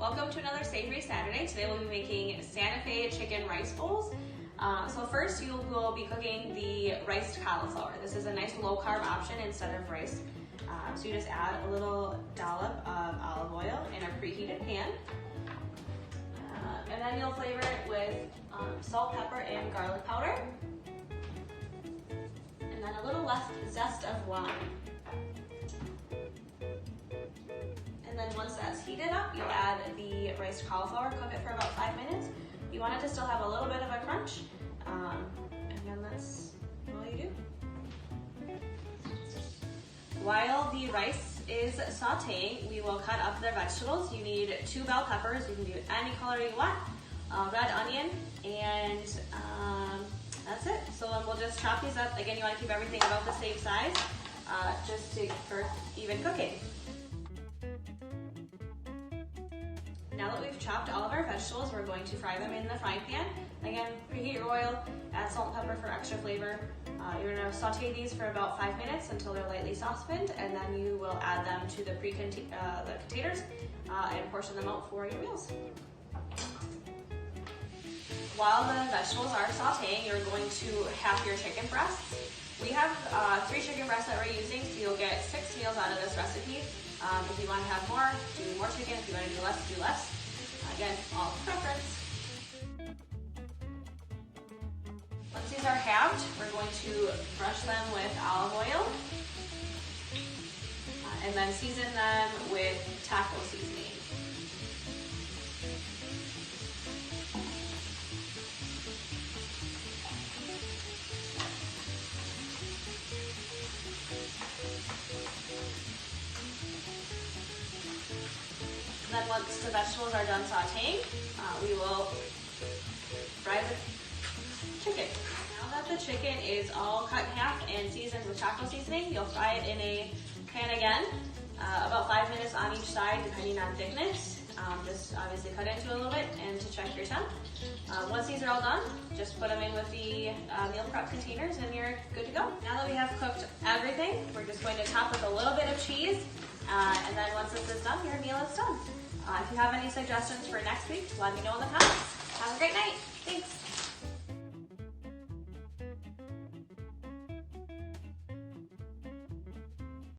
Welcome to another Savory Saturday. Today we'll be making Santa Fe chicken rice bowls. So first you will be cooking the riced cauliflower. This is a nice low carb option instead of rice. So you just add a little dollop of olive oil in a preheated pan. And then you'll flavor it with salt, pepper, and garlic powder. And then a little less zest of lime. And then once that's heated up, you'll add the riced cauliflower, cook it for about 5 minutes. You want it to still have a little bit of a crunch, and then that's all you do. While the rice is sauteing, we will cut up the vegetables. You need 2 bell peppers. You can do any color you want, red onion, and that's it. So then we'll just chop these up. Again, you want to keep everything about the same size, for even cooking. Now that we've chopped all of our vegetables, we're going to fry them in the frying pan. Again, preheat your oil, add salt and pepper for extra flavor. You're going to saute these for about 5 minutes until they're lightly saucepaned, and then you will add them to the containers and portion them out for your meals. While the vegetables are sauteing, you're going to half your chicken breasts. We have 3 chicken breasts that we're using, so you'll get 6 meals out of this recipe. If you want to have more, do more chicken. If you want to do less, do less. Again, all preference. Once these are halved, we're going to brush them with olive oil and then season them with taco seasoning. Then once the vegetables are done sauteing, we will fry the chicken. Now that the chicken is all cut in half and seasoned with taco seasoning, you'll fry it in a pan again, about 5 minutes on each side depending on thickness. Just obviously cut into it a little bit and to check your temp. Once these are all done, just put them in with the meal prep containers and you're good to go. Now that we have cooked everything, we're just going to top with a little bit of cheese, and then once this is done, your meal is done. If you have any suggestions for next week, let me know in the comments. Have a great night. Thanks.